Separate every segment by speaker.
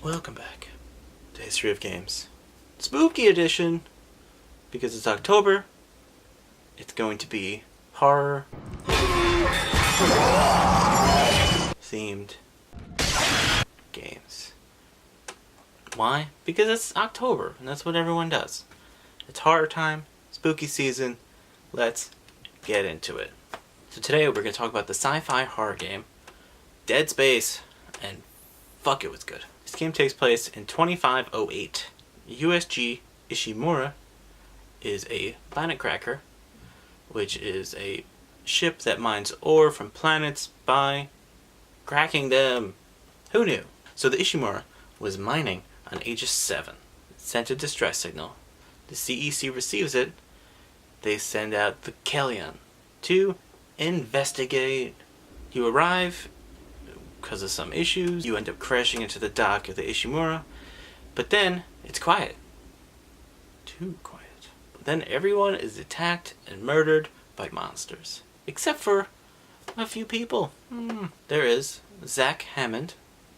Speaker 1: Welcome back to History of Games. Spooky edition, because it's October. It's going to be horror themed games. Why? Because it's October, and that's what everyone does. It's horror time, spooky season. Let's get into it. So today we're going to talk about the sci-fi horror game, Dead Space, and fuck, it was good. This game takes place in 2508. USG Ishimura is a planet cracker, which is a ship that mines ore from planets by cracking them. Who knew? So the Ishimura was mining on Aegis 7. It sent a distress signal. The CEC receives it. They send out the Kellyan to investigate. You arrive. Because of some issues, you end up crashing into the dock of the Ishimura, but then it's quiet. Too quiet. But then everyone is attacked and murdered by monsters. Except for a few people. There is Zach Hammond,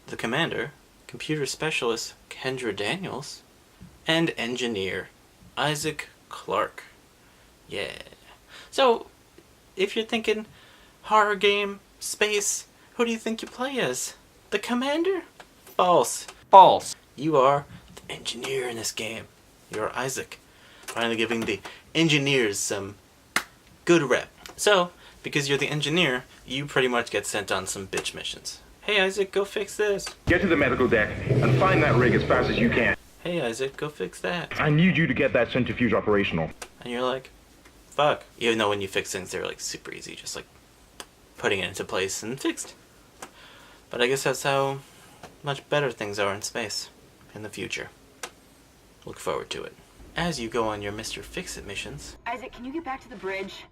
Speaker 1: the commander, computer specialist Kendra Daniels, and engineer Isaac Clarke. Yeah. So, if you're thinking horror game, space, who do you think you play as? The commander? False.
Speaker 2: False.
Speaker 1: You are the engineer in this game. You're Isaac. Finally giving the engineers some good rep. So, because you're the engineer, you pretty much get sent on some bitch missions. Hey Isaac, go fix this.
Speaker 3: Get to the medical deck and find that rig as fast as you can.
Speaker 1: Hey Isaac, go fix that.
Speaker 3: I need you to get that centrifuge operational.
Speaker 1: And you're like, fuck. Even though when you fix things, they're like super easy, just like putting it into place and fixed. But I guess that's how much better things are in space in the future. Look forward to it. As you go on your Mr. Fix-It missions,
Speaker 4: Isaac, can you get back to the bridge?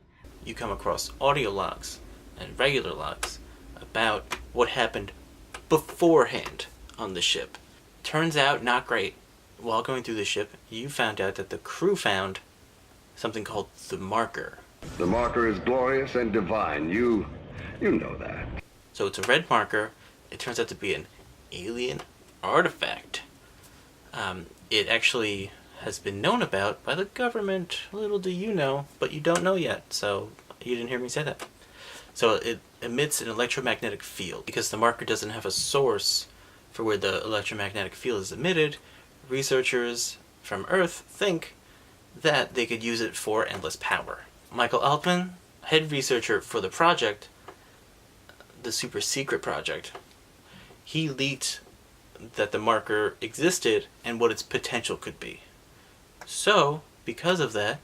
Speaker 1: you come across audio logs and regular logs about what happened beforehand on the ship. Turns out not great. While going through the ship, you found out that the crew found something called the Marker.
Speaker 5: The marker is glorious and divine. You know that.
Speaker 1: So it's a red marker. It turns out to be an alien artifact. It actually has been known about by the government. Little do you know, but you don't know yet. So you didn't hear me say that. So it emits an electromagnetic field. Because the marker doesn't have a source for where the electromagnetic field is emitted, researchers from Earth think that they could use it for endless power. Michael Altman, head researcher for the project, the super secret project, he leaked that the marker existed and what its potential could be. So, because of that,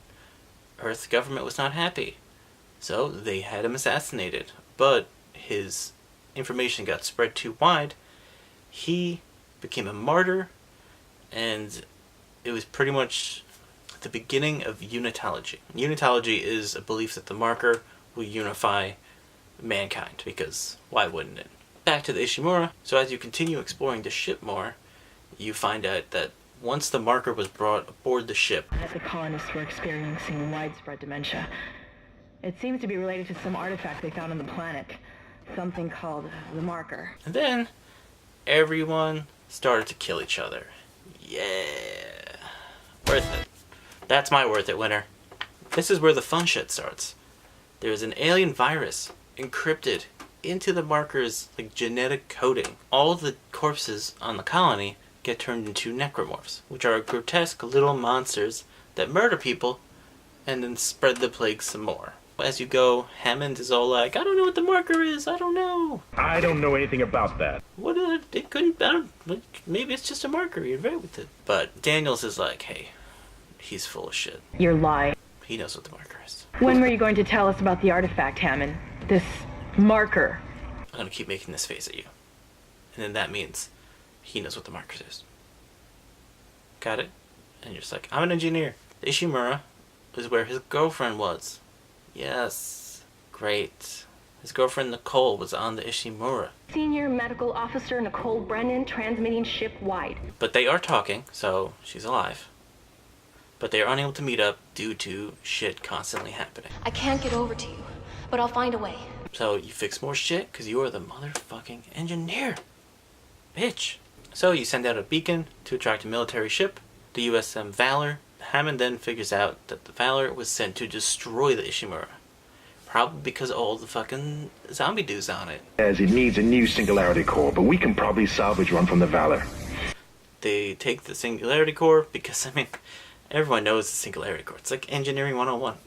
Speaker 1: Earth's government was not happy. So they had him assassinated. But his information got spread too wide. He became a martyr, and it was pretty much the beginning of unitology. Unitology is a belief that the marker will unify mankind, because why wouldn't it? Back to the Ishimura. So as you continue exploring the ship more, you find out that once the marker was brought aboard the ship,
Speaker 4: The colonists were experiencing widespread dementia. It seems to be related to some artifact they found on the planet. Something called the Marker.
Speaker 1: and then everyone started to kill each other. Yeah. Worth it. That's my worth it winner. This is where the fun shit starts. There's an alien virus encrypted into the marker's genetic coding. All the corpses on the colony get turned into necromorphs, which are grotesque little monsters that murder people and then spread the plague some more. As you go, Hammond is all like, I don't know what the marker is, I don't know.
Speaker 3: I don't know anything about that.
Speaker 1: What is it? It couldn't, maybe it's just a marker, you're right with it. But Daniels is like, hey, he's full of shit.
Speaker 4: You're lying.
Speaker 1: He knows what the marker is.
Speaker 4: When were you going to tell us about the artifact, Hammond? This marker.
Speaker 1: I'm gonna keep making this face at you. And then that means he knows what the marker is. Got it? And you're just like, I'm an engineer. The Ishimura is where his girlfriend was. Yes. Great. His girlfriend Nicole was on the Ishimura.
Speaker 6: Senior Medical Officer Nicole Brennan transmitting ship-wide.
Speaker 1: But they are talking, so she's alive. But they are unable to meet up due to shit constantly happening.
Speaker 6: I can't get over to you, but I'll find a way.
Speaker 1: So you fix more shit because you are the motherfucking engineer. Bitch. So you send out a beacon to attract a military ship, the USM Valor. Hammond then figures out that the Valor was sent to destroy the Ishimura. Probably because of all the fucking zombie dudes on it.
Speaker 3: As it needs a new Singularity core, but we can probably salvage one from the Valor.
Speaker 1: They take the Singularity core because, I mean, everyone knows the Singularity core. It's like Engineering 101.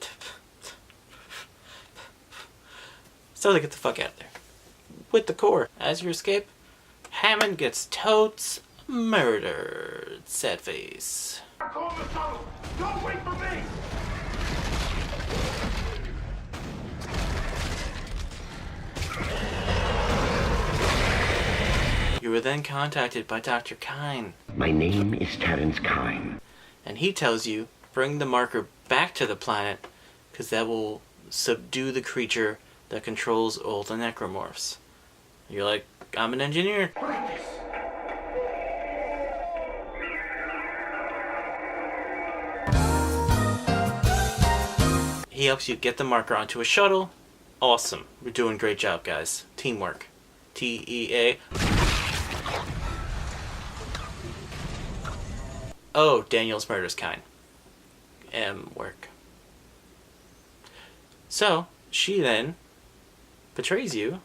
Speaker 1: So they get the fuck out of there. With the core. As you escape, Hammond gets totes murdered. Sad face.
Speaker 3: Call the tunnel! Don't wait for me!
Speaker 1: You were then contacted by Dr. Kine.
Speaker 2: My name is Terrence Kine.
Speaker 1: And he tells you, bring the marker back to the planet, because that will subdue the creature that controls all the necromorphs. You're like, I'm an engineer. He helps you get the marker onto a shuttle. Awesome. We're doing a great job, guys. Teamwork. T-E-A. Oh, Daniel's murders kind. Work. So, she then betrays you,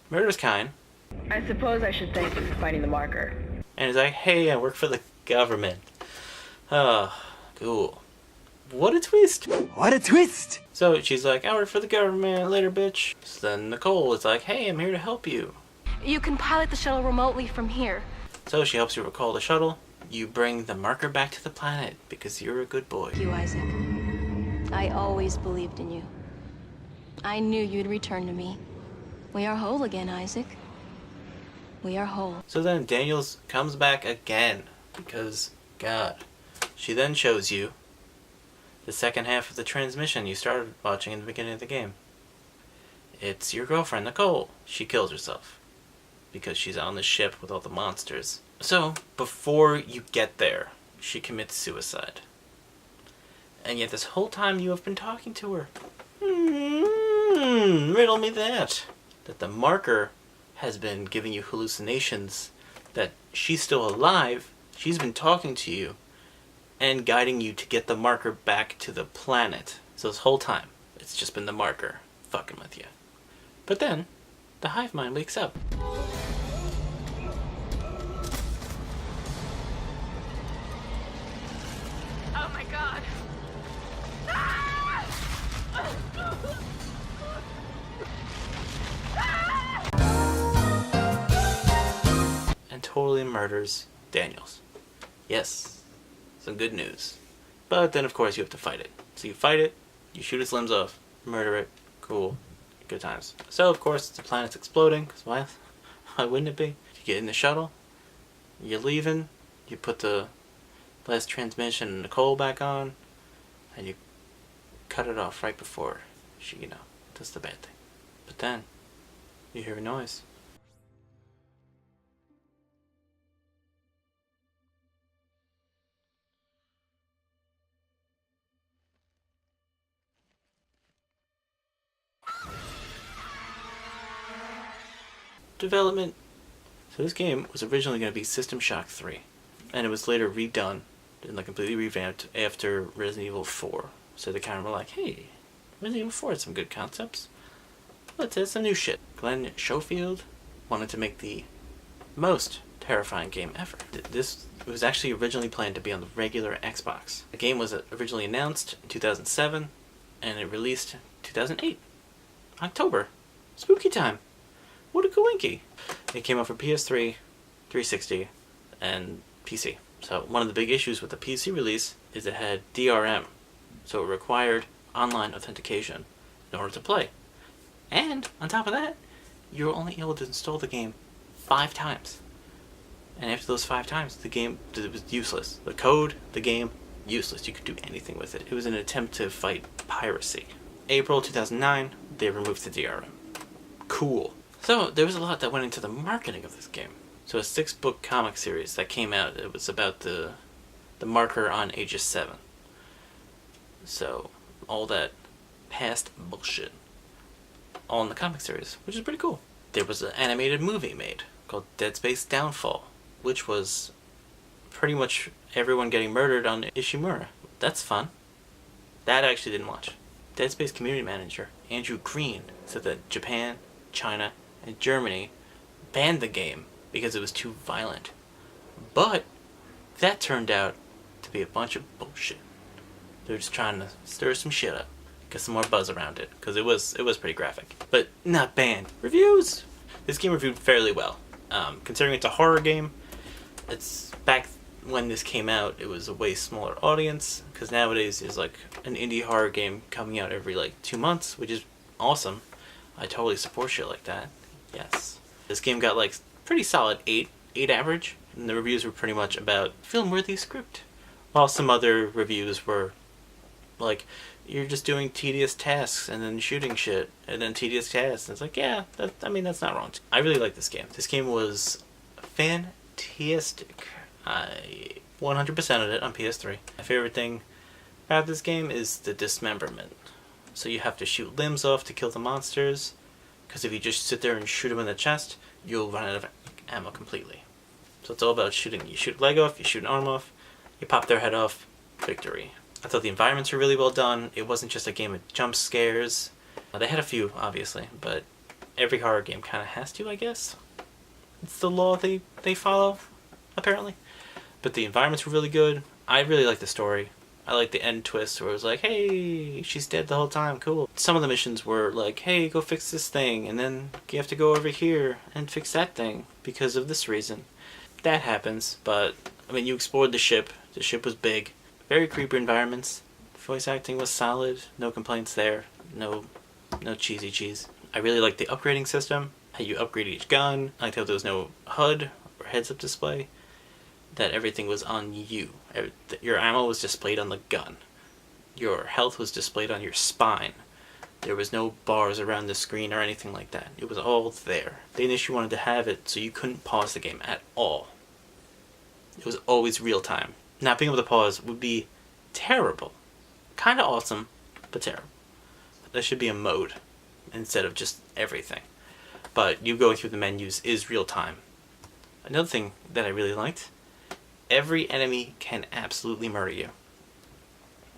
Speaker 1: murders kind,
Speaker 4: I suppose I should thank you for finding the marker.
Speaker 1: and is like, hey, I work for the government. Oh, cool. What a twist!
Speaker 7: What a twist!
Speaker 1: So she's like, I work for the government, later bitch. So then Nicole is like, hey, I'm here to help you.
Speaker 6: You can pilot the shuttle remotely from here.
Speaker 1: So she helps you recall the shuttle. You bring the marker back to the planet because you're a good boy.
Speaker 6: You, Isaac. I always believed in you. I knew you'd return to me. We are whole again, Isaac. We are whole.
Speaker 1: So then Daniels comes back again because, God. She then shows you the second half of the transmission you started watching in the beginning of the game. It's your girlfriend, Nicole. She kills herself because she's on the ship with all the monsters. So, before you get there, she commits suicide. And yet this whole time you have been talking to her. Riddle me that. That the marker has been giving you hallucinations, that she's still alive, she's been talking to you, and guiding you to get the marker back to the planet. So this whole time, it's just been the marker fucking with you. But then, the hive mind wakes up.
Speaker 6: Oh my god.
Speaker 1: And totally murders Daniels. Yes, some good news. But then of course you have to fight it. So you fight it, you shoot its limbs off, murder it, cool, good times. So of course the planet's exploding, because why wouldn't it be? You get in the shuttle, you're leaving, you put the last transmission and Nicole back on, and you cut it off right before she, does the bad thing. But then, you hear a noise. Development. So this game was originally going to be System Shock 3, and it was later redone and completely revamped after Resident Evil 4. So they kind of were like, hey, Resident Evil 4 had some good concepts. Let's add some new shit. Glenn Schofield wanted to make the most terrifying game ever. This was actually originally planned to be on the regular Xbox. The game was originally announced in 2007, and it released in 2008. October. Spooky time. What a coinky. It came out for PS3, 360, and PC. So one of the big issues with the PC release is it had DRM. So it required online authentication in order to play. And on top of that, you were only able to install the game 5 times. And after those 5 times, the game was useless. The code, the game, useless. You could do anything with it. It was an attempt to fight piracy. April 2009, they removed the DRM. Cool. So there was a lot that went into the marketing of this game. So a 6-book comic series that came out, it was about the marker on Aegis 7. So all that past bullshit, all in the comic series, which is pretty cool. There was an animated movie made called Dead Space Downfall. which was pretty much everyone getting murdered on Ishimura. That's fun. That I actually didn't watch. Dead Space community manager Andrew Green said that Japan, China, and Germany banned the game because it was too violent. But that turned out to be a bunch of bullshit. They're just trying to stir some shit up, get some more buzz around it, because it was pretty graphic. But not banned. Reviews! This game reviewed fairly well. Considering it's a horror game, it's back when this came out, it was a way smaller audience, because nowadays there's like an indie horror game coming out every like 2 months, which is awesome. I totally support shit like that. Yes. This game got like pretty solid 8 average, and the reviews were pretty much about film-worthy script. While some other reviews were like, you're just doing tedious tasks and then shooting shit and then tedious tasks. And it's like, yeah, that's not wrong. I really like this game. This game was fantastic. I 100%ed it on PS3. My favorite thing about this game is the dismemberment. So you have to shoot limbs off to kill the monsters, because if you just sit there and shoot them in the chest, you'll run out of ammo completely. So it's all about shooting. You shoot a leg off, you shoot an arm off, you pop their head off, victory. I thought the environments were really well done. It wasn't just a game of jump scares. They had a few, obviously, but every horror game kind of has to, I guess. It's the law they follow, apparently. But the environments were really good. I really liked the story. I liked the end twist where it was like, hey, she's dead the whole time, cool. Some of the missions were like, hey, go fix this thing, and then you have to go over here and fix that thing because of this reason. That happens, but, I mean, you explored the ship. The ship was big. Very creepy environments. Voice acting was solid. No complaints there. No cheesy cheese. I really liked the upgrading system. How you upgrade each gun. I liked how there was no HUD or heads-up display. That everything was on you. Your ammo was displayed on the gun. Your health was displayed on your spine. There was no bars around the screen or anything like that. It was all there. They initially wanted to have it so you couldn't pause the game at all. It was always real time. Not being able to pause would be terrible. Kinda awesome, but terrible. There should be a mode instead of just everything. But you going through the menus is real time. Another thing that I really liked, every enemy can absolutely murder you.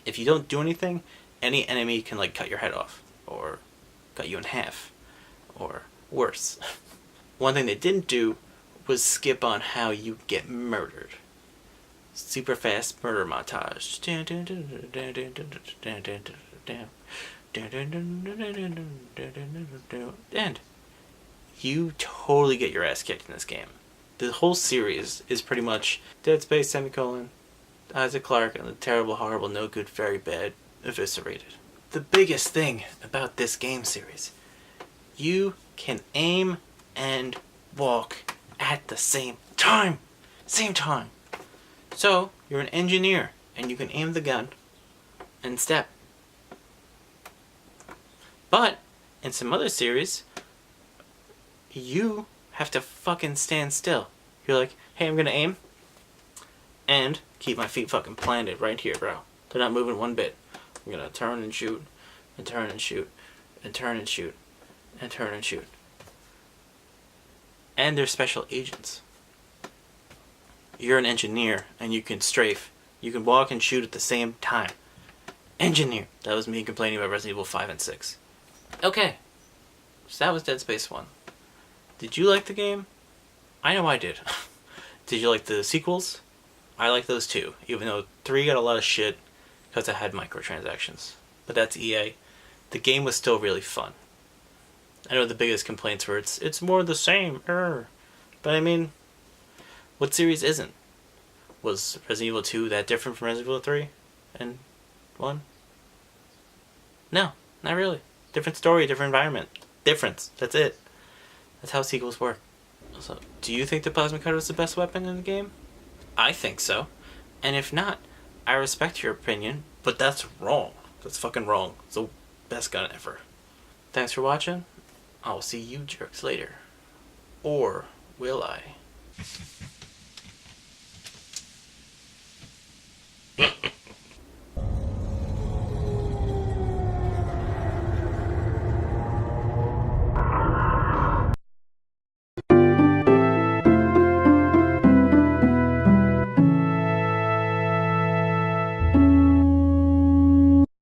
Speaker 1: If you don't do anything, any enemy can like cut your head off, or cut you in half, or worse. One thing they didn't do was skip on how you get murdered. Super fast murder montage. And you totally get your ass kicked in this game. The whole series is pretty much Dead Space, semicolon, Isaac Clarke, and the terrible, horrible, no good, very bad, eviscerated. The biggest thing about this game series, you can aim and walk at the same time. Same time. So, you're an engineer, and you can aim the gun and step. But, in some other series, you have to fucking stand still. You're like, hey, I'm gonna aim, and keep my feet fucking planted right here, bro. They're not moving one bit. I'm gonna turn and shoot, and turn and shoot, and turn and shoot, and turn and shoot. And they're special agents. You're an engineer, and you can strafe. You can walk and shoot at the same time. Engineer. That was me complaining about Resident Evil 5 and 6. Okay. So that was Dead Space 1. Did you like the game? I know I did. Did you like the sequels? I like those too, even though 3 got a lot of shit because it had microtransactions. But that's EA. The game was still really fun. I know the biggest complaints were it's more the same. But I mean, what series isn't? Was Resident Evil 2 that different from Resident Evil 3 and 1? No, not really. Different story, different environment. Difference. That's it. That's how sequels work. So, do you think the plasma cutter is the best weapon in the game? I think so. And if not, I respect your opinion, but that's wrong. That's fucking wrong. It's the best gun ever. Thanks for watching. I'll see you jerks later. Or will I?